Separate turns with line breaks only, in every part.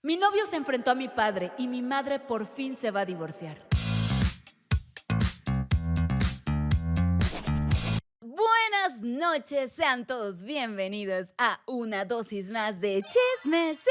Mi novio se enfrentó a mi padre y mi madre por fin se va a divorciar. Buenas noches, sean todos bienvenidos a una dosis más de chismecitos.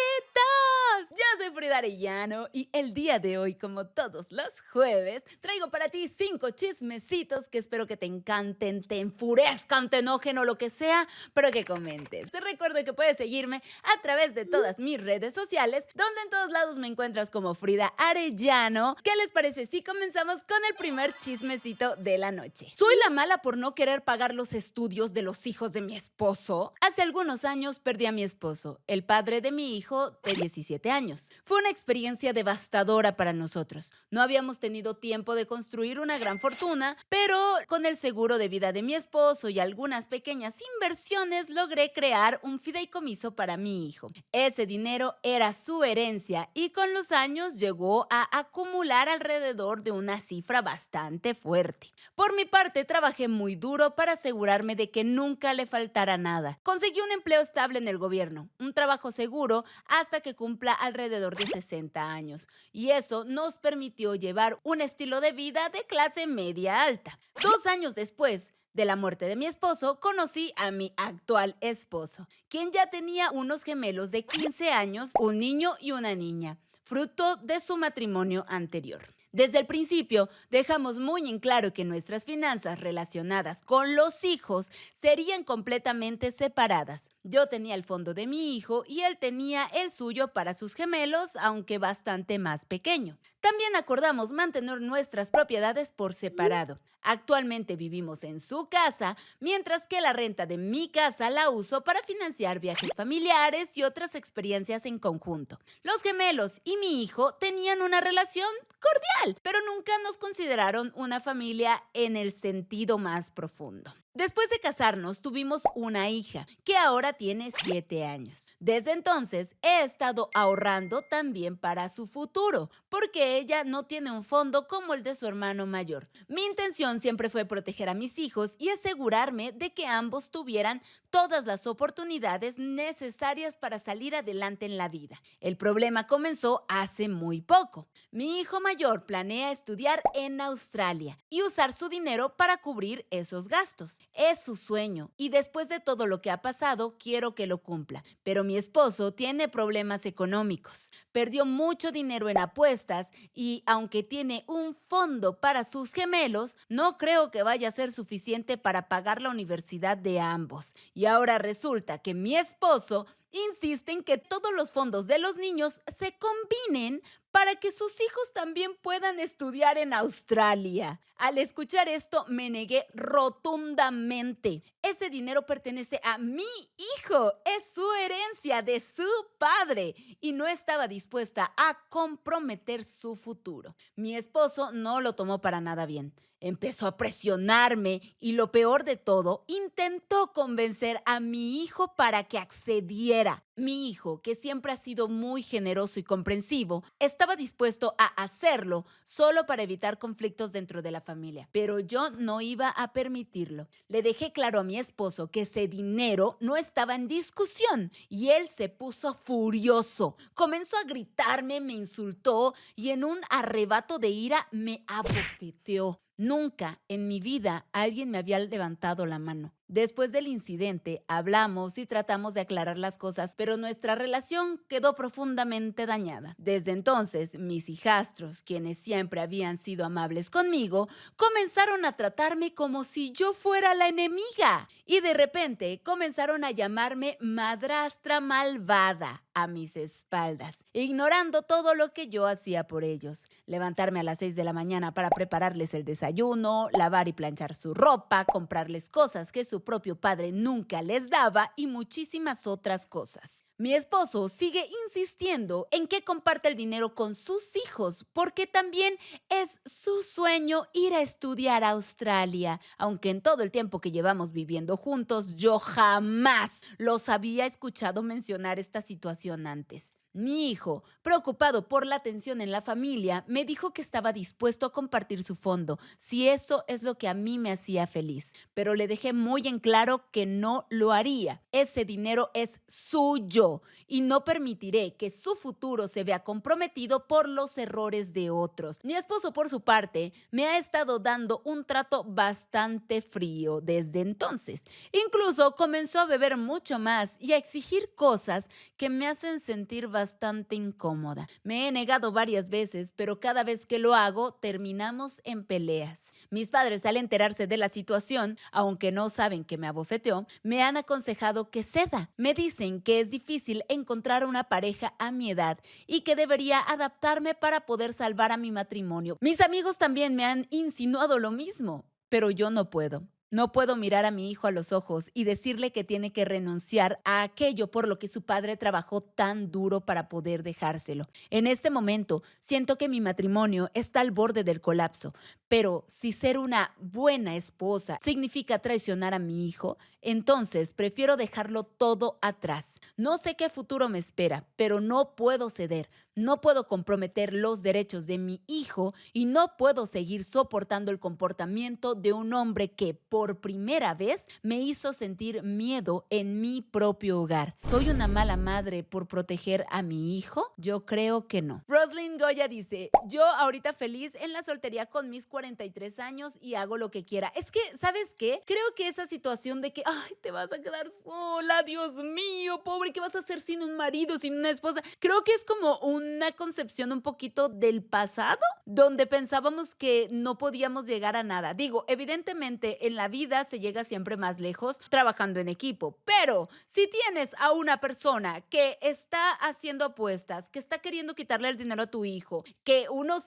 Yo soy Frida Arellano y el día de hoy, como todos los jueves, traigo para ti 5 chismecitos que espero que te encanten, te enfurezcan, te enojen o lo que sea, pero que comentes. Te recuerdo que puedes seguirme a través de todas mis redes sociales, donde en todos lados me encuentras como Frida Arellano. ¿Qué les parece si comenzamos con el primer chismecito de la noche? ¿Soy la mala por no querer pagar los estudios de los hijos de mi esposo? Hace algunos años perdí a mi esposo, el padre de mi hijo de 17 años. Fue una experiencia devastadora para nosotros. No habíamos tenido tiempo de construir una gran fortuna, pero con el seguro de vida de mi esposo y algunas pequeñas inversiones logré crear un fideicomiso para mi hijo. Ese dinero era su herencia y con los años llegó a acumular alrededor de una cifra bastante fuerte. Por mi parte, trabajé muy duro para asegurarme de que nunca le faltara nada. Conseguí un empleo estable en el gobierno, un trabajo seguro hasta que cumpla alrededor de 60 años. Y eso nos permitió llevar un estilo de vida de clase media alta. 2 años después de la muerte de mi esposo, conocí a mi actual esposo, quien ya tenía unos gemelos de 15 años, un niño y una niña, fruto de su matrimonio anterior. Desde el principio, dejamos muy en claro que nuestras finanzas relacionadas con los hijos serían completamente separadas. Yo tenía el fondo de mi hijo y él tenía el suyo para sus gemelos, aunque bastante más pequeño. También acordamos mantener nuestras propiedades por separado. Actualmente vivimos en su casa, mientras que la renta de mi casa la uso para financiar viajes familiares y otras experiencias en conjunto. Los gemelos y mi hijo tenían una relación cordial, pero nunca nos consideraron una familia en el sentido más profundo. Después de casarnos, tuvimos una hija que ahora tiene 7 años. Desde entonces, he estado ahorrando también para su futuro, porque ella no tiene un fondo como el de su hermano mayor. Mi intención siempre fue proteger a mis hijos y asegurarme de que ambos tuvieran todas las oportunidades necesarias para salir adelante en la vida. El problema comenzó hace muy poco. Mi hijo mayor planea estudiar en Australia y usar su dinero para cubrir esos gastos. Es su sueño y después de todo lo que ha pasado, quiero que lo cumpla. Pero mi esposo tiene problemas económicos. Perdió mucho dinero en apuestas y aunque tiene un fondo para sus gemelos, no creo que vaya a ser suficiente para pagar la universidad de ambos. Y ahora resulta que mi esposo insiste en que todos los fondos de los niños se combinen para que sus hijos también puedan estudiar en Australia. Al escuchar esto, me negué rotundamente. Ese dinero pertenece a mi hijo, es su herencia de su padre y no estaba dispuesta a comprometer su futuro. Mi esposo no lo tomó para nada bien. Empezó a presionarme y lo peor de todo, intentó convencer a mi hijo para que accediera. Mi hijo, que siempre ha sido muy generoso y comprensivo, estaba dispuesto a hacerlo solo para evitar conflictos dentro de la familia, pero yo no iba a permitirlo. Le dejé claro a mi esposo que ese dinero no estaba en discusión y él se puso furioso. Comenzó a gritarme, me insultó y en un arrebato de ira me abofeteó. Nunca en mi vida alguien me había levantado la mano. Después del incidente, hablamos y tratamos de aclarar las cosas, pero nuestra relación quedó profundamente dañada. Desde entonces, mis hijastros, quienes siempre habían sido amables conmigo, comenzaron a tratarme como si yo fuera la enemiga. Y de repente comenzaron a llamarme madrastra malvada a mis espaldas, ignorando todo lo que yo hacía por ellos. Levantarme a las 6 de la mañana para prepararles el desayuno, lavar y planchar su ropa, comprarles cosas que su propio padre nunca les daba y muchísimas otras cosas. Mi esposo sigue insistiendo en que comparte el dinero con sus hijos porque también es su sueño ir a estudiar a Australia, aunque en todo el tiempo que llevamos viviendo juntos yo jamás los había escuchado mencionar esta situación antes. Mi hijo, preocupado por la tensión en la familia, me dijo que estaba dispuesto a compartir su fondo, si eso es lo que a mí me hacía feliz, pero le dejé muy en claro que no lo haría. Ese dinero es suyo y no permitiré que su futuro se vea comprometido por los errores de otros. Mi esposo, por su parte, me ha estado dando un trato bastante frío desde entonces. Incluso comenzó a beber mucho más y a exigir cosas que me hacen sentir bastante incómoda. Me he negado varias veces, pero cada vez que lo hago, terminamos en peleas. Mis padres, al enterarse de la situación, aunque no saben que me abofeteó, me han aconsejado que ceda. Me dicen que es difícil encontrar una pareja a mi edad y que debería adaptarme para poder salvar a mi matrimonio. Mis amigos también me han insinuado lo mismo, pero yo no puedo. No puedo mirar a mi hijo a los ojos y decirle que tiene que renunciar a aquello por lo que su padre trabajó tan duro para poder dejárselo. En este momento, siento que mi matrimonio está al borde del colapso, pero si ser una buena esposa significa traicionar a mi hijo, entonces prefiero dejarlo todo atrás. No sé qué futuro me espera, pero no puedo ceder. No puedo comprometer los derechos de mi hijo y no puedo seguir soportando el comportamiento de un hombre que por primera vez me hizo sentir miedo en mi propio hogar. ¿Soy una mala madre por proteger a mi hijo? Yo creo que no. Roslyn Goya dice, yo ahorita feliz en la soltería con mis 43 años y hago lo que quiera. Es que, ¿sabes qué? Creo que esa situación de que, ay, te vas a quedar sola, Dios mío, pobre, ¿qué vas a hacer sin un marido, sin una esposa? Creo que es como una concepción un poquito del pasado, donde pensábamos que no podíamos llegar a nada. Digo, evidentemente en la vida se llega siempre más lejos trabajando en equipo, pero si tienes a una persona que está haciendo apuestas, que está queriendo quitarle el dinero a tu hijo, que unos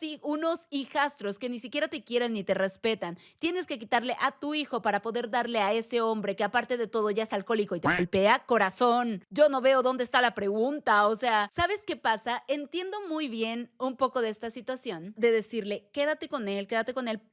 hijastros que ni siquiera te quieren ni te respetan, tienes que quitarle a tu hijo para poder darle a ese hombre que aparte de todo ya es alcohólico y te golpea, corazón, yo no veo dónde está la pregunta. O sea, ¿sabes qué pasa? Entiendo muy bien un poco de esta situación de decirle, quédate con él,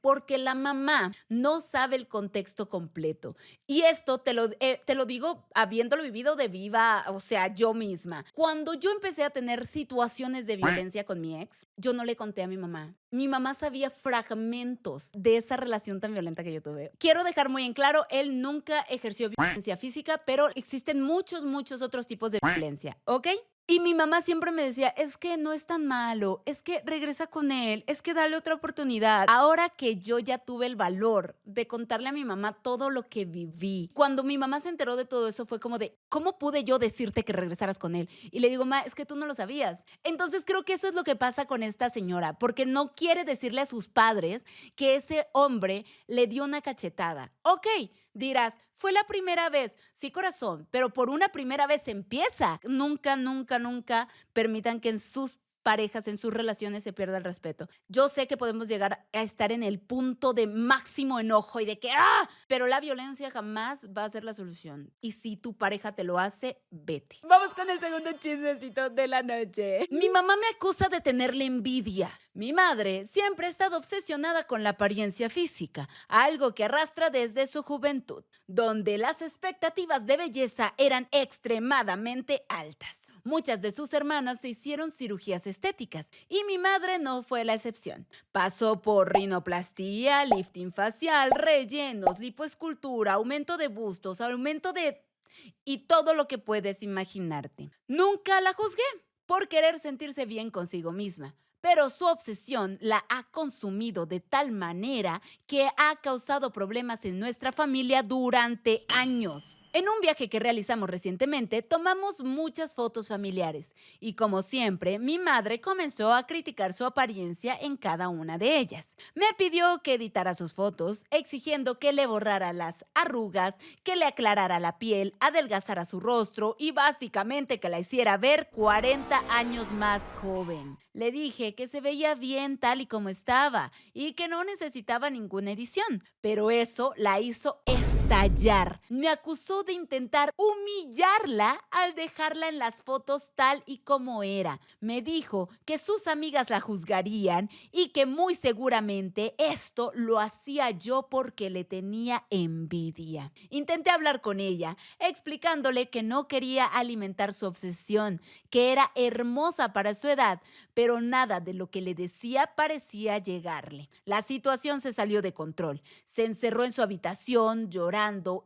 porque la mamá no sabe el contexto completo. Y esto te lo digo habiéndolo vivido de viva, o sea, yo misma. Cuando yo empecé a tener situaciones de violencia con mi ex, yo no le conté a mi mamá. Mi mamá sabía fragmentos de esa relación tan violenta que yo tuve. Quiero dejar muy en claro, él nunca ejerció violencia física, pero existen muchos otros tipos de violencia, ¿ok? Y mi mamá siempre me decía, es que no es tan malo, es que regresa con él, es que dale otra oportunidad. Ahora que yo ya tuve el valor de contarle a mi mamá todo lo que viví, cuando mi mamá se enteró de todo eso fue como de, ¿cómo pude yo decirte que regresaras con él? Y le digo, ma, es que tú no lo sabías. Entonces creo que eso es lo que pasa con esta señora, porque no quiere decirle a sus padres que ese hombre le dio una cachetada. Ok, dirás, fue la primera vez. Sí, corazón, pero por una primera vez empieza. Nunca permitan que en sus parejas, en sus relaciones se pierda el respeto. Yo sé que podemos llegar a estar en el punto de máximo enojo y de que ¡ah! Pero la violencia jamás va a ser la solución. Y si tu pareja te lo hace, vete. Vamos con el segundo chismecito de la noche. Mi mamá me acusa de tenerle envidia. Mi madre siempre ha estado obsesionada con la apariencia física, algo que arrastra desde su juventud, donde las expectativas de belleza eran extremadamente altas. Muchas de sus hermanas se hicieron cirugías estéticas y mi madre no fue la excepción. Pasó por rinoplastia, lifting facial, rellenos, lipoescultura, aumento de bustos, y todo lo que puedes imaginarte. Nunca la juzgué por querer sentirse bien consigo misma, pero su obsesión la ha consumido de tal manera que ha causado problemas en nuestra familia durante años. En un viaje que realizamos recientemente, tomamos muchas fotos familiares y como siempre, mi madre comenzó a criticar su apariencia en cada una de ellas. Me pidió que editara sus fotos, exigiendo que le borrara las arrugas, que le aclarara la piel, adelgazara su rostro y básicamente que la hiciera ver 40 años más joven. Le dije que se veía bien tal y como estaba y que no necesitaba ninguna edición, pero eso la hizo estallar. Me acusó de intentar humillarla al dejarla en las fotos tal y como era. Me dijo que sus amigas la juzgarían y que muy seguramente esto lo hacía yo porque le tenía envidia. Intenté hablar con ella, explicándole que no quería alimentar su obsesión, que era hermosa para su edad, pero nada de lo que le decía parecía llegarle. La situación se salió de control. Se encerró en su habitación, llorando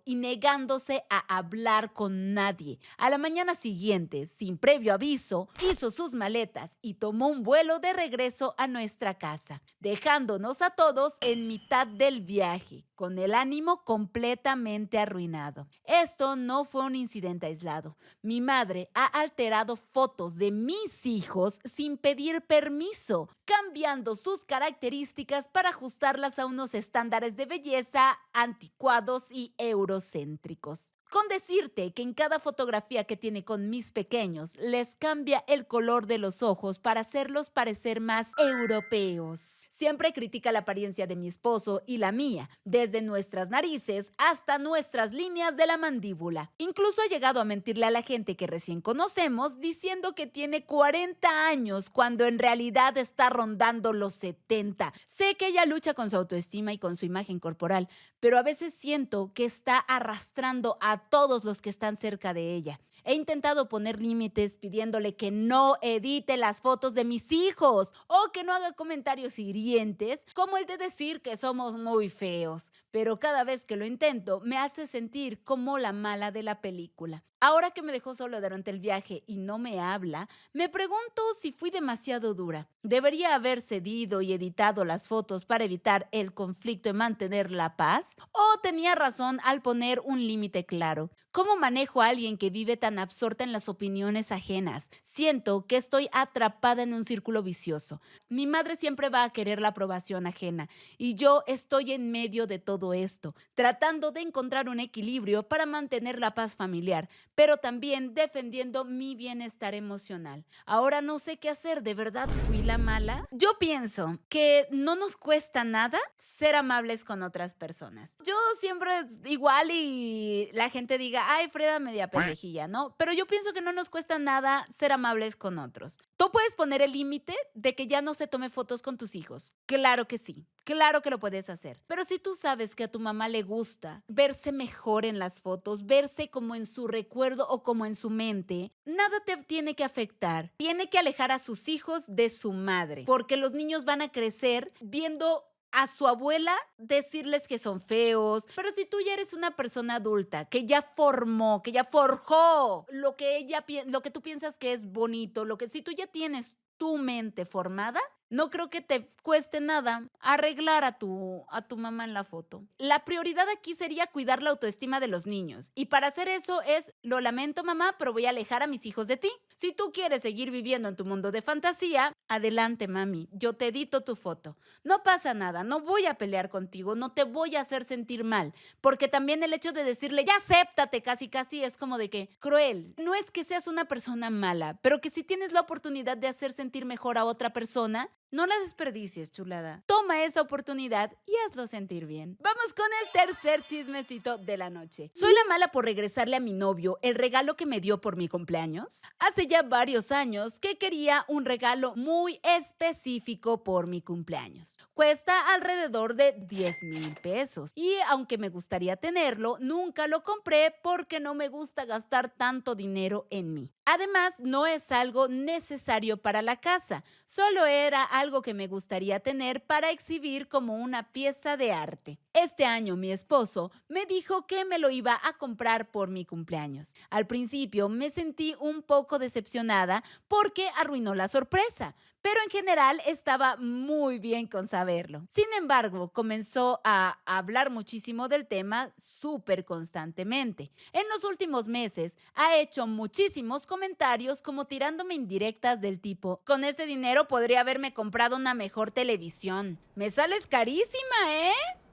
y negándose a hablar con nadie. A la mañana siguiente, sin previo aviso, hizo sus maletas y tomó un vuelo de regreso a nuestra casa, dejándonos a todos en mitad del viaje, con el ánimo completamente arruinado. Esto no fue un incidente aislado. Mi madre ha alterado fotos de mis hijos sin pedir permiso, cambiando sus características para ajustarlas a unos estándares de belleza anticuados y eurocéntricos. Con decirte que en cada fotografía que tiene con mis pequeños les cambia el color de los ojos para hacerlos parecer más europeos. Siempre critica la apariencia de mi esposo y la mía, desde nuestras narices hasta nuestras líneas de la mandíbula. Incluso ha llegado a mentirle a la gente que recién conocemos diciendo que tiene 40 años cuando en realidad está rondando los 70. Sé que ella lucha con su autoestima y con su imagen corporal, pero a veces siento que está arrastrando a todos los que están cerca de ella. He intentado poner límites pidiéndole que no edite las fotos de mis hijos o que no haga comentarios hirientes como el de decir que somos muy feos, pero cada vez que lo intento me hace sentir como la mala de la película. Ahora que me dejó solo durante el viaje y no me habla, me pregunto si fui demasiado dura. ¿Debería haber cedido y editado las fotos para evitar el conflicto y mantener la paz? ¿O tenía razón al poner un límite claro? ¿Cómo manejo a alguien que vive tan absorta en las opiniones ajenas? Siento que estoy atrapada en un círculo vicioso. Mi madre siempre va a querer la aprobación ajena y yo estoy en medio de todo esto, tratando de encontrar un equilibrio para mantener la paz familiar, pero también defendiendo mi bienestar emocional. Ahora no sé qué hacer, ¿de verdad fui la mala? Yo pienso que no nos cuesta nada ser amables con otras personas. Yo siempre es igual y la gente diga, ay, Freda media pendejilla, ¿no? Pero yo pienso que no nos cuesta nada ser amables con otros. Tú puedes poner el límite de que ya no se tome fotos con tus hijos. Claro que sí. Claro que lo puedes hacer. Pero si tú sabes que a tu mamá le gusta verse mejor en las fotos, verse como en su recuerdo o como en su mente, nada te tiene que afectar. Tiene que alejar a sus hijos de su madre, porque los niños van a crecer viendo a su abuela decirles que son feos. Pero si tú ya eres una persona adulta que ya formó, que ya forjó lo que lo que tú piensas que es bonito, si tú ya tienes tu mente formada, no creo que te cueste nada arreglar a tu mamá en la foto. La prioridad aquí sería cuidar la autoestima de los niños. Y para hacer eso lo lamento mamá, pero voy a alejar a mis hijos de ti. Si tú quieres seguir viviendo en tu mundo de fantasía, adelante mami, yo te edito tu foto. No pasa nada, no voy a pelear contigo, no te voy a hacer sentir mal. Porque también el hecho de decirle, ya acéptate, casi casi es como de que cruel. No es que seas una persona mala, pero que si tienes la oportunidad de hacer sentir mejor a otra persona, no la desperdicies, chulada. Toma esa oportunidad y hazlo sentir bien. Vamos con el tercer chismecito de la noche. ¿Soy la mala por regresarle a mi novio el regalo que me dio por mi cumpleaños? Hace ya varios años que quería un regalo muy específico por mi cumpleaños. Cuesta alrededor de 10,000 pesos. Y aunque me gustaría tenerlo, nunca lo compré porque no me gusta gastar tanto dinero en mí. Además, no es algo necesario para la casa, solo era algo que me gustaría tener para exhibir como una pieza de arte. Este año mi esposo me dijo que me lo iba a comprar por mi cumpleaños. Al principio me sentí un poco decepcionada porque arruinó la sorpresa, pero en general estaba muy bien con saberlo. Sin embargo, comenzó a hablar muchísimo del tema súper constantemente. En los últimos meses ha hecho muchísimos comentarios como tirándome indirectas del tipo, con ese dinero podría haberme comprado una mejor televisión. Me sales carísima, ¿eh?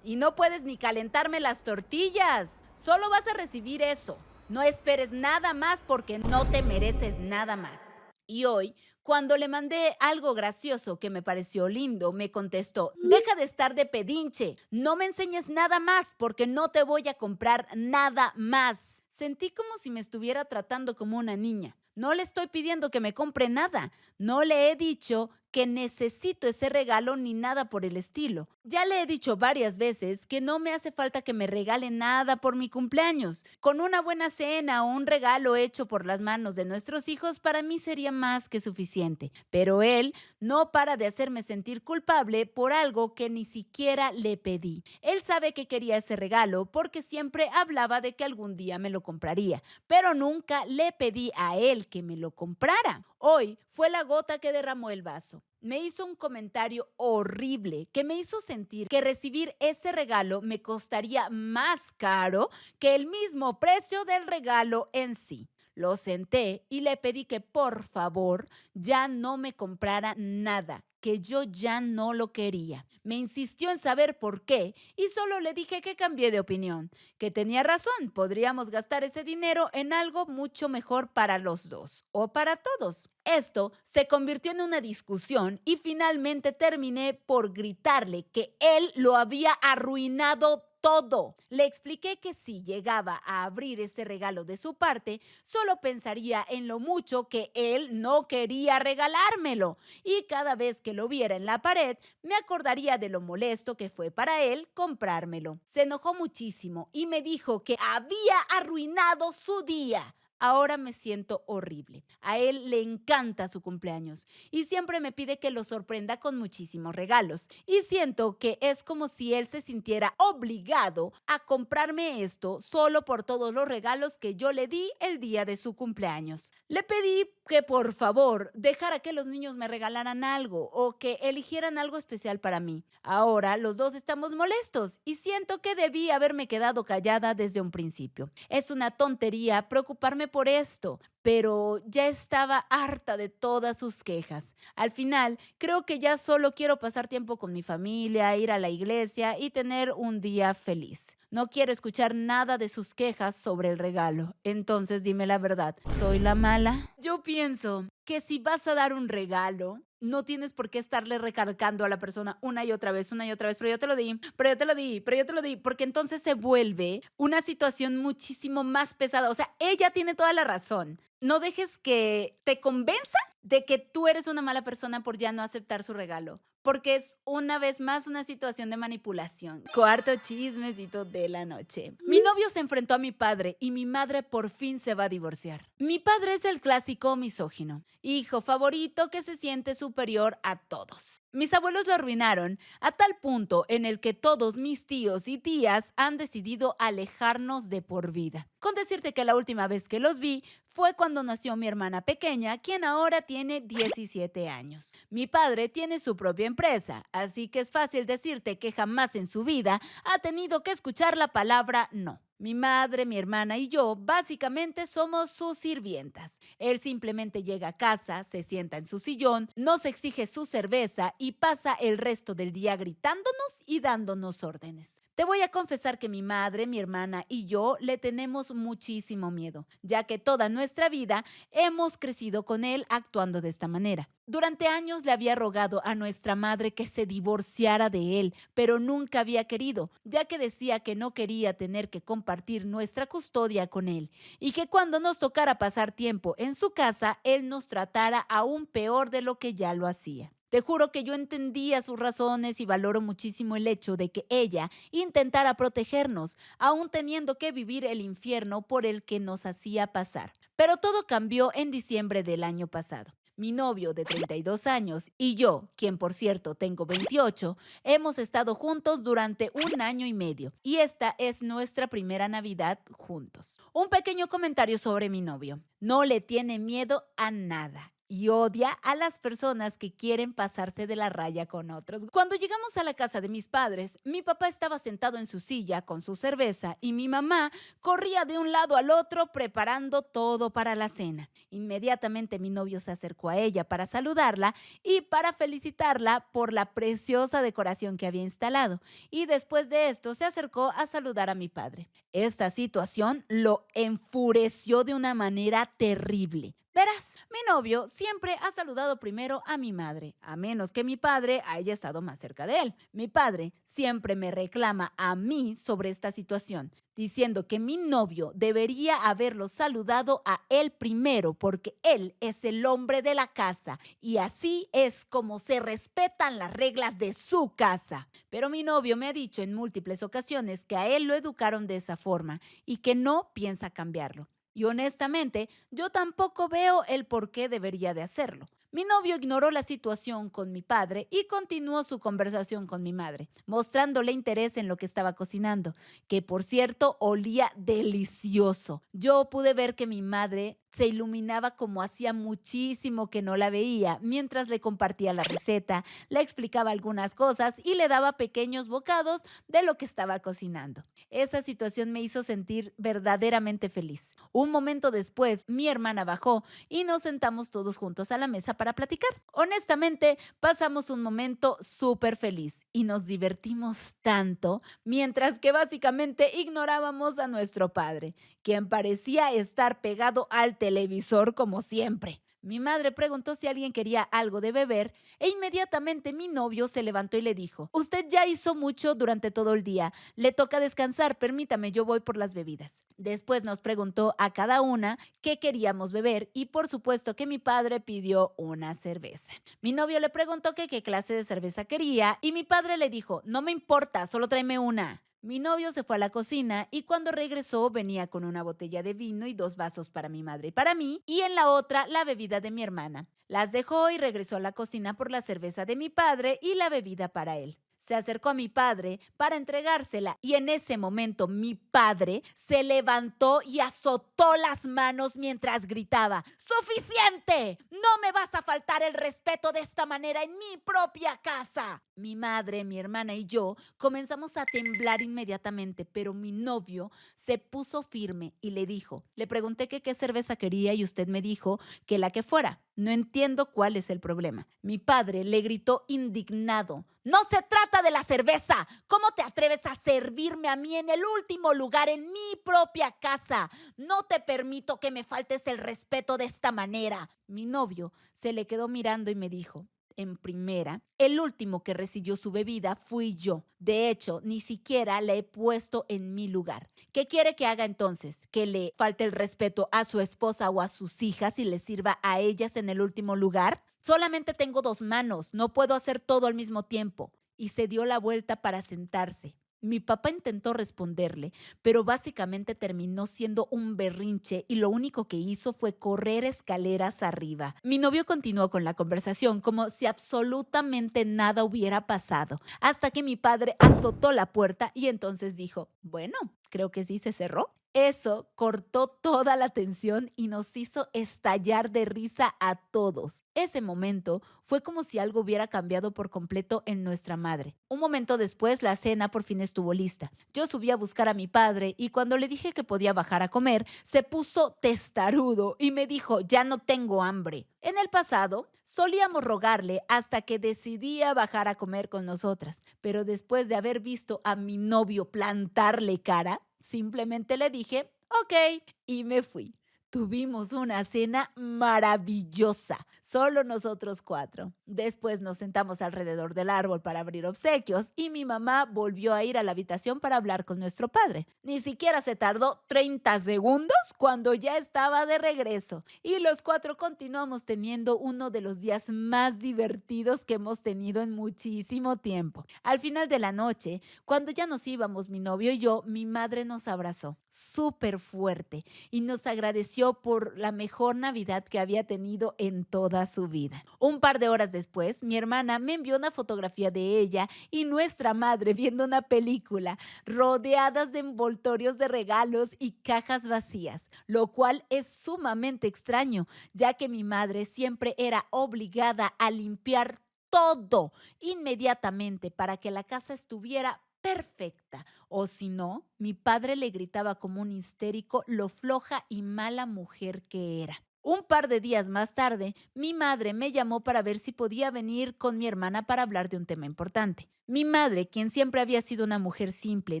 Y no puedes ni calentarme las tortillas. Solo vas a recibir eso. No esperes nada más porque no te mereces nada más. Y hoy, Cuando le mandé algo gracioso que me pareció lindo, me contestó: deja de estar de pedinche, no me enseñes nada más porque no te voy a comprar nada más. Sentí como si me estuviera tratando como una niña. No le estoy pidiendo que me compre nada. No le he dicho que necesito ese regalo ni nada por el estilo. Ya le he dicho varias veces que no me hace falta que me regale nada por mi cumpleaños. Con una buena cena o un regalo hecho por las manos de nuestros hijos para mí sería más que suficiente. Pero él no para de hacerme sentir culpable por algo que ni siquiera le pedí. Él sabe que quería ese regalo porque siempre hablaba de que algún día me lo compraría, pero nunca le pedí a él que me lo comprara. Hoy fue la gota que derramó el vaso. Me hizo un comentario horrible que me hizo sentir que recibir ese regalo me costaría más caro que el mismo precio del regalo en sí. Lo senté y le pedí que por favor ya no me comprara nada, que yo ya no lo quería. Me insistió en saber por qué y solo le dije que cambié de opinión, que tenía razón, podríamos gastar ese dinero en algo mucho mejor para los dos o para todos. Esto se convirtió en una discusión y finalmente terminé por gritarle que él lo había arruinado todo. Le expliqué que si llegaba a abrir ese regalo de su parte, solo pensaría en lo mucho que él no quería regalármelo y cada vez que lo viera en la pared me acordaría de lo molesto que fue para él comprármelo. Se enojó muchísimo y me dijo que había arruinado su día. Ahora me siento horrible. A él le encanta su cumpleaños y siempre me pide que lo sorprenda con muchísimos regalos. Y siento que es como si él se sintiera obligado a comprarme esto solo por todos los regalos que yo le di el día de su cumpleaños. Le pedí que por favor dejara que los niños me regalaran algo o que eligieran algo especial para mí. Ahora los dos estamos molestos y siento que debí haberme quedado callada desde un principio. Es una tontería preocuparme por esto, pero ya estaba harta de todas sus quejas. Al final, creo que ya solo quiero pasar tiempo con mi familia, ir a la iglesia y tener un día feliz. No quiero escuchar nada de sus quejas sobre el regalo. Entonces dime la verdad, ¿soy la mala? Yo pienso que si vas a dar un regalo, no tienes por qué estarle recalcando a la persona una y otra vez, pero yo te lo di, pero yo te lo di, pero yo te lo di, porque entonces se vuelve una situación muchísimo más pesada. O sea, ella tiene toda la razón. No dejes que te convenza de que tú eres una mala persona por ya no aceptar su regalo, porque es una vez más una situación de manipulación. Cuarto chismecito de la noche. Mi novio se enfrentó a mi padre y mi madre por fin se va a divorciar. Mi padre es el clásico misógino, hijo favorito que se siente superior a todos. Mis abuelos lo arruinaron a tal punto en el que todos mis tíos y tías han decidido alejarnos de por vida. Con decirte que la última vez que los vi fue cuando nació mi hermana pequeña, quien ahora tiene 17 años. Mi padre tiene su propia empresa, así que es fácil decirte que jamás en su vida ha tenido que escuchar la palabra no. Mi madre, mi hermana y yo básicamente somos sus sirvientas. Él simplemente llega a casa, se sienta en su sillón, nos exige su cerveza y pasa el resto del día gritándonos y dándonos órdenes. Te voy a confesar que mi madre, mi hermana y yo le tenemos muchísimo miedo, ya que toda nuestra vida hemos crecido con él actuando de esta manera. Durante años le había rogado a nuestra madre que se divorciara de él, pero nunca había querido, ya que decía que no quería tener que compartir nuestra custodia con él y que cuando nos tocara pasar tiempo en su casa, él nos tratara aún peor de lo que ya lo hacía. Te juro que yo entendía sus razones y valoro muchísimo el hecho de que ella intentara protegernos, aún teniendo que vivir el infierno por el que nos hacía pasar. Pero todo cambió en diciembre del año pasado. Mi novio de 32 años y yo, quien por cierto tengo 28, hemos estado juntos durante un año y medio y esta es nuestra primera Navidad juntos. Un pequeño comentario sobre mi novio. No le tiene miedo a nada y odia a las personas que quieren pasarse de la raya con otros. Cuando llegamos a la casa de mis padres, mi papá estaba sentado en su silla con su cerveza y mi mamá corría de un lado al otro preparando todo para la cena. Inmediatamente mi novio se acercó a ella para saludarla y para felicitarla por la preciosa decoración que había instalado. Y después de esto se acercó a saludar a mi padre. Esta situación lo enfureció de una manera terrible. Verás, mi novio siempre ha saludado primero a mi madre, a menos que mi padre haya estado más cerca de él. Mi padre siempre me reclama a mí sobre esta situación, diciendo que mi novio debería haberlo saludado a él primero porque él es el hombre de la casa y así es como se respetan las reglas de su casa. Pero mi novio me ha dicho en múltiples ocasiones que a él lo educaron de esa forma y que no piensa cambiarlo. Y honestamente, yo tampoco veo el por qué debería de hacerlo. Mi novio ignoró la situación con mi padre y continuó su conversación con mi madre, mostrándole interés en lo que estaba cocinando, que por cierto olía delicioso. Yo pude ver que mi madre se iluminaba como hacía muchísimo que no la veía, mientras le compartía la receta, le explicaba algunas cosas y le daba pequeños bocados de lo que estaba cocinando. Esa situación me hizo sentir verdaderamente feliz. Un momento después, mi hermana bajó y nos sentamos todos juntos a la mesa para platicar. Honestamente, pasamos un momento súper feliz y nos divertimos tanto, mientras que básicamente ignorábamos a nuestro padre, quien parecía estar pegado al televisor como siempre. Mi madre preguntó si alguien quería algo de beber e inmediatamente mi novio se levantó y le dijo: "Usted ya hizo mucho durante todo el día, le toca descansar, permítame, yo voy por las bebidas". Después nos preguntó a cada una qué queríamos beber y por supuesto que mi padre pidió una cerveza. Mi novio le preguntó que qué clase de cerveza quería y mi padre le dijo: "No me importa, solo tráeme una". Mi novio se fue a la cocina y cuando regresó venía con una botella de vino y dos vasos para mi madre y para mí, y en la otra la bebida de mi hermana. Las dejó y regresó a la cocina por la cerveza de mi padre y la bebida para él. Se acercó a mi padre para entregársela y en ese momento mi padre se levantó y azotó las manos mientras gritaba: ¡Suficiente! No me vas a faltar el respeto de esta manera en mi propia casa. Mi madre, mi hermana y yo comenzamos a temblar inmediatamente, pero mi novio se puso firme y le dijo: "Le pregunté que qué cerveza quería y usted me dijo que la que fuera. No entiendo cuál es el problema". Mi padre le gritó indignado: "No se trata de la cerveza. ¿Cómo te atreves a servirme a mí en el último lugar en mi propia casa? No te permito que me faltes el respeto de esta manera". Mi novio se le quedó mirando y me dijo: "En primera, el último que recibió su bebida fui yo. De hecho, ni siquiera la he puesto en mi lugar. ¿Qué quiere que haga entonces? ¿Que le falte el respeto a su esposa o a sus hijas y le sirva a ellas en el último lugar? Solamente tengo dos manos, no puedo hacer todo al mismo tiempo". Y se dio la vuelta para sentarse. Mi papá intentó responderle, pero básicamente terminó siendo un berrinche y lo único que hizo fue correr escaleras arriba. Mi novio continuó con la conversación como si absolutamente nada hubiera pasado, hasta que mi padre azotó la puerta y entonces dijo: "Bueno, creo que sí se cerró". Eso cortó toda la tensión y nos hizo estallar de risa a todos. Ese momento fue como si algo hubiera cambiado por completo en nuestra madre. Un momento después, la cena por fin estuvo lista. Yo subí a buscar a mi padre y cuando le dije que podía bajar a comer, se puso testarudo y me dijo: "Ya no tengo hambre". En el pasado, solíamos rogarle hasta que decidía bajar a comer con nosotras, pero después de haber visto a mi novio plantarle cara, simplemente le dije: "Ok", y me fui. Tuvimos una cena maravillosa, solo nosotros cuatro. Después nos sentamos alrededor del árbol para abrir obsequios y mi mamá volvió a ir a la habitación para hablar con nuestro padre. Ni siquiera se tardó 30 segundos cuando ya estaba de regreso y los cuatro continuamos teniendo uno de los días más divertidos que hemos tenido en muchísimo tiempo. Al final de la noche, cuando ya nos íbamos, mi novio y yo, mi madre nos abrazó súper fuerte y nos agradeció por la mejor Navidad que había tenido en toda su vida. Un par de horas después, mi hermana me envió una fotografía de ella y nuestra madre viendo una película, rodeadas de envoltorios de regalos y cajas vacías, lo cual es sumamente extraño, ya que mi madre siempre era obligada a limpiar todo inmediatamente para que la casa estuviera perfecta. O si no, mi padre le gritaba como un histérico lo floja y mala mujer que era. Un par de días más tarde, mi madre me llamó para ver si podía venir con mi hermana para hablar de un tema importante. Mi madre, quien siempre había sido una mujer simple,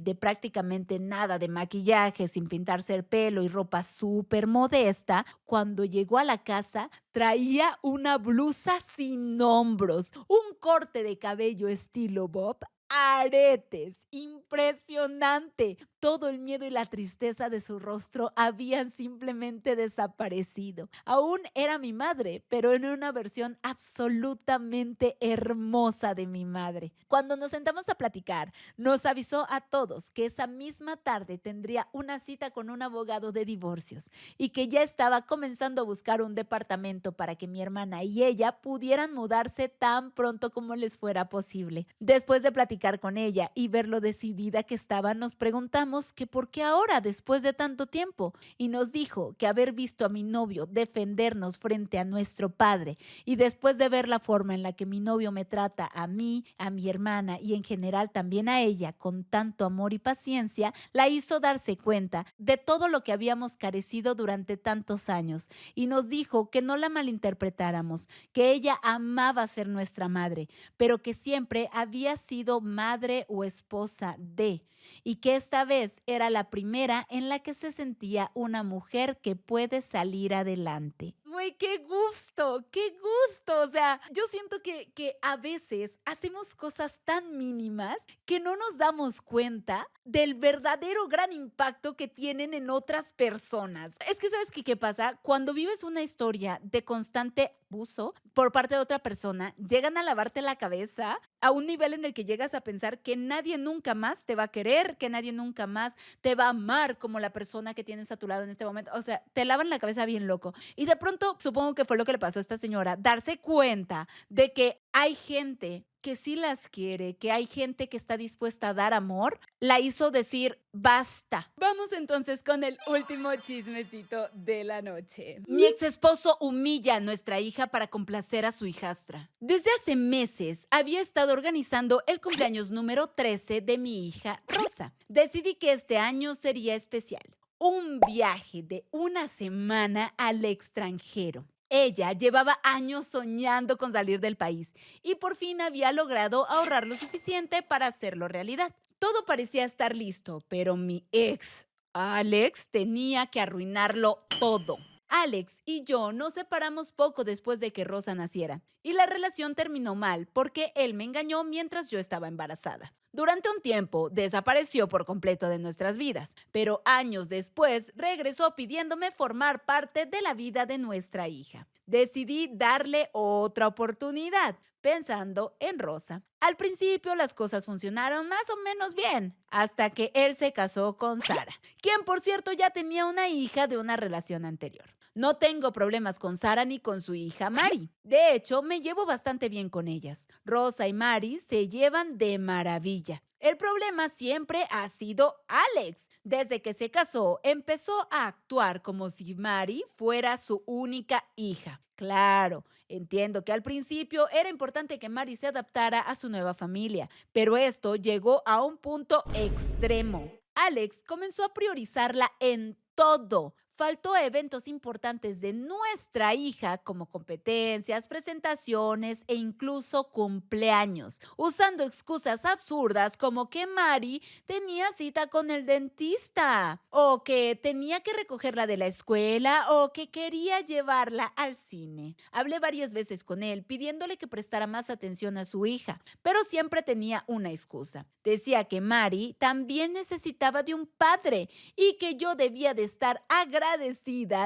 de prácticamente nada de maquillaje, sin pintarse el pelo y ropa súper modesta, cuando llegó a la casa traía una blusa sin hombros, un corte de cabello estilo bob, aretes, impresionante. Todo el miedo y la tristeza de su rostro habían simplemente desaparecido. Aún era mi madre, pero en una versión absolutamente hermosa de mi madre. Cuando nos sentamos a platicar, nos avisó a todos que esa misma tarde tendría una cita con un abogado de divorcios y que ya estaba comenzando a buscar un departamento para que mi hermana y ella pudieran mudarse tan pronto como les fuera posible. Después de platicar con ella y ver lo decidida que estaba, nos preguntamos que por qué ahora, después de tanto tiempo, y nos dijo que haber visto a mi novio defendernos frente a nuestro padre y después de ver la forma en la que mi novio me trata a mí, a mi hermana y en general también a ella con tanto amor y paciencia, la hizo darse cuenta de todo lo que habíamos carecido durante tantos años y nos dijo que no la malinterpretáramos, que ella amaba ser nuestra madre, pero que siempre había sido madre o esposa de, y que esta vez era la primera en la que se sentía una mujer que puede salir adelante. Güey, qué gusto, qué gusto. O sea, yo siento que a veces hacemos cosas tan mínimas que no nos damos cuenta del verdadero gran impacto que tienen en otras personas. Es que, ¿sabes qué pasa? Cuando vives una historia de constante abuso por parte de otra persona, llegan a lavarte la cabeza a un nivel en el que llegas a pensar que nadie nunca más te va a querer, que nadie nunca más te va a amar como la persona que tienes a tu lado en este momento. O sea, te lavan la cabeza bien loco. Y de pronto, supongo que fue lo que le pasó a esta señora, darse cuenta de que hay gente que sí las quiere, que hay gente que está dispuesta a dar amor, la hizo decir, basta. Vamos entonces con el último chismecito de la noche. Mi ex esposo humilla a nuestra hija para complacer a su hijastra. Desde hace meses había estado organizando el cumpleaños número 13 de mi hija Rosa. Decidí que este año sería especial. Un viaje de una semana al extranjero. Ella llevaba años soñando con salir del país y por fin había logrado ahorrar lo suficiente para hacerlo realidad. Todo parecía estar listo, pero mi ex, Alex, tenía que arruinarlo todo. Alex y yo nos separamos poco después de que Rosa naciera, y la relación terminó mal porque él me engañó mientras yo estaba embarazada. Durante un tiempo desapareció por completo de nuestras vidas, pero años después regresó pidiéndome formar parte de la vida de nuestra hija. Decidí darle otra oportunidad, pensando en Rosa. Al principio las cosas funcionaron más o menos bien, hasta que él se casó con Sara, quien por cierto ya tenía una hija de una relación anterior. No tengo problemas con Sara ni con su hija Mari. De hecho, me llevo bastante bien con ellas. Rosa y Mari se llevan de maravilla. El problema siempre ha sido Alex. Desde que se casó, empezó a actuar como si Mari fuera su única hija. Claro, entiendo que al principio era importante que Mari se adaptara a su nueva familia, pero esto llegó a un punto extremo. Alex comenzó a priorizarla en todo. Faltó a eventos importantes de nuestra hija como competencias, presentaciones e incluso cumpleaños, usando excusas absurdas como que Mari tenía cita con el dentista, o que tenía que recogerla de la escuela, o que quería llevarla al cine. Hablé varias veces con él pidiéndole que prestara más atención a su hija, pero siempre tenía una excusa. Decía que Mari también necesitaba de un padre y que yo debía de estar agradecida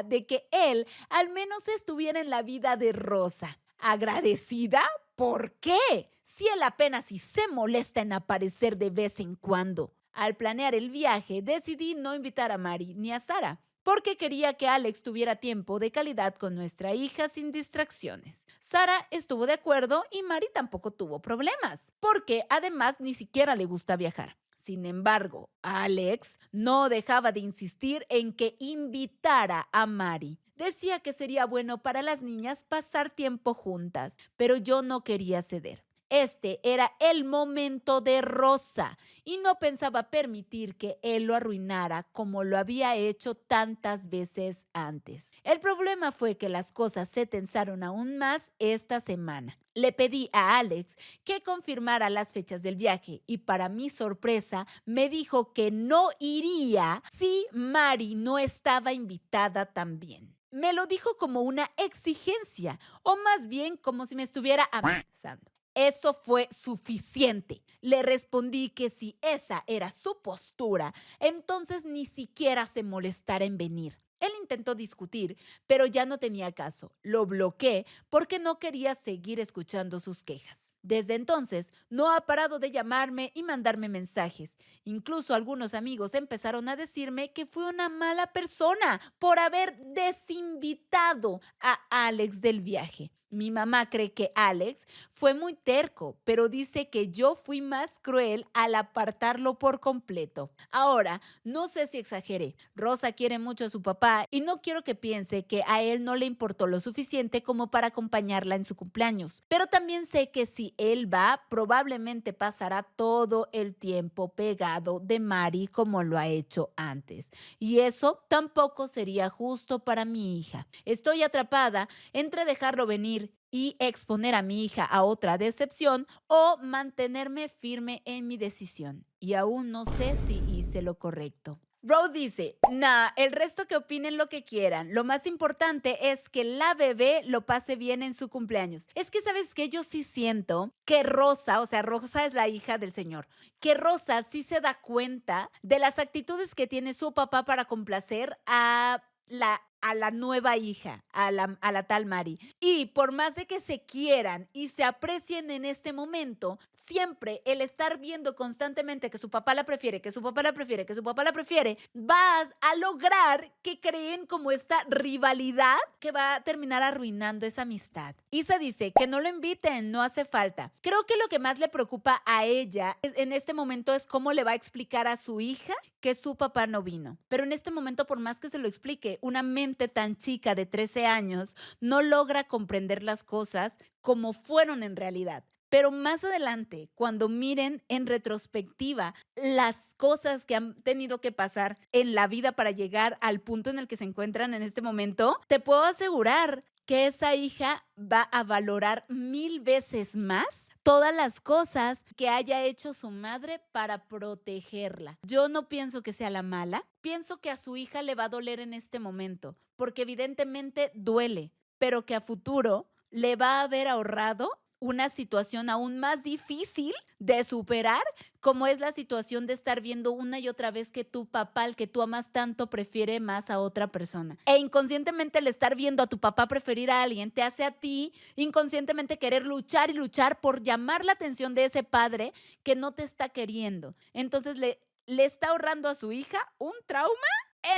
de que él al menos estuviera en la vida de Rosa. ¿Agradecida? ¿Por qué? Si él apenas si se molesta en aparecer de vez en cuando. Al planear el viaje, decidí no invitar a Mari ni a Sara, porque quería que Alex tuviera tiempo de calidad con nuestra hija sin distracciones. Sara estuvo de acuerdo y Mari tampoco tuvo problemas, porque además ni siquiera le gusta viajar. Sin embargo, Alex no dejaba de insistir en que invitara a Mari. Decía que sería bueno para las niñas pasar tiempo juntas, pero yo no quería ceder. Este era el momento de Rosa y no pensaba permitir que él lo arruinara como lo había hecho tantas veces antes. El problema fue que las cosas se tensaron aún más esta semana. Le pedí a Alex que confirmara las fechas del viaje y para mi sorpresa me dijo que no iría si Mari no estaba invitada también. Me lo dijo como una exigencia o más bien como si me estuviera amenazando. Eso fue suficiente. Le respondí que si esa era su postura, entonces ni siquiera se molestara en venir. Él intentó discutir, pero ya no tenía caso. Lo bloqueé porque no quería seguir escuchando sus quejas. Desde entonces, no ha parado de llamarme y mandarme mensajes. Incluso algunos amigos empezaron a decirme que fui una mala persona por haber desinvitado a Alex del viaje. Mi mamá cree que Alex fue muy terco, pero dice que yo fui más cruel al apartarlo por completo. Ahora, no sé si exageré. Rosa quiere mucho a su papá y no quiero que piense que a él no le importó lo suficiente como para acompañarla en su cumpleaños. Pero también sé que si él va, probablemente pasará todo el tiempo pegado de Mari como lo ha hecho antes. Y eso tampoco sería justo para mi hija. Estoy atrapada entre dejarlo venir y exponer a mi hija a otra decepción o mantenerme firme en mi decisión. Y aún no sé si hice lo correcto. Rose dice, nah, el resto que opinen lo que quieran. Lo más importante es que la bebé lo pase bien en su cumpleaños. Es que, ¿sabes qué? Yo sí siento que Rosa, o sea, Rosa es la hija del señor, que Rosa sí se da cuenta de las actitudes que tiene su papá para complacer a la nueva hija, a la tal Mari. Y por más de que se quieran y se aprecien en este momento, siempre el estar viendo constantemente que su papá la prefiere, que su papá la prefiere, que su papá la prefiere, vas a lograr que creen como esta rivalidad que va a terminar arruinando esa amistad. Isa dice que no lo inviten, no hace falta. Creo que lo que más le preocupa a ella en este momento es cómo le va a explicar a su hija que su papá no vino. Pero en este momento, por más que se lo explique, una mente tan chica de 13 años no logra comprender las cosas como fueron en realidad. Pero más adelante, cuando miren en retrospectiva las cosas que han tenido que pasar en la vida para llegar al punto en el que se encuentran en este momento, te puedo asegurar que esa hija va a valorar 1000 veces más todas las cosas que haya hecho su madre para protegerla. Yo no pienso que sea la mala, pienso que a su hija le va a doler en este momento, porque evidentemente duele, pero que a futuro le va a haber ahorrado una situación aún más difícil de superar, como es la situación de estar viendo una y otra vez que tu papá, el que tú amas tanto, prefiere más a otra persona. E inconscientemente el estar viendo a tu papá preferir a alguien te hace a ti inconscientemente querer luchar y luchar por llamar la atención de ese padre que no te está queriendo. Entonces le está ahorrando a su hija un trauma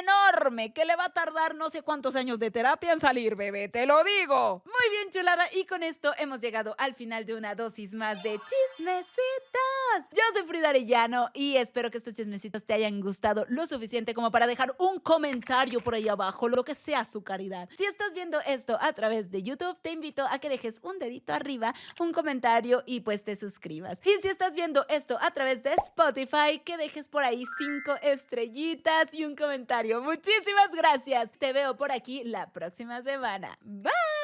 enorme que le va a tardar no sé cuántos años de terapia en salir, bebé, te lo digo. Muy bien, chulada, y con esto hemos llegado al final de una dosis más de chismecitos. Yo soy Frida Arellano y espero que estos chismecitos te hayan gustado lo suficiente como para dejar un comentario por ahí abajo, lo que sea su caridad. Si estás viendo esto a través de YouTube, te invito a que dejes un dedito arriba, un comentario y pues te suscribas. Y si estás viendo esto a través de Spotify, que dejes por ahí 5 estrellitas y un comentario. Muchísimas gracias. Te veo por aquí la próxima semana. Bye.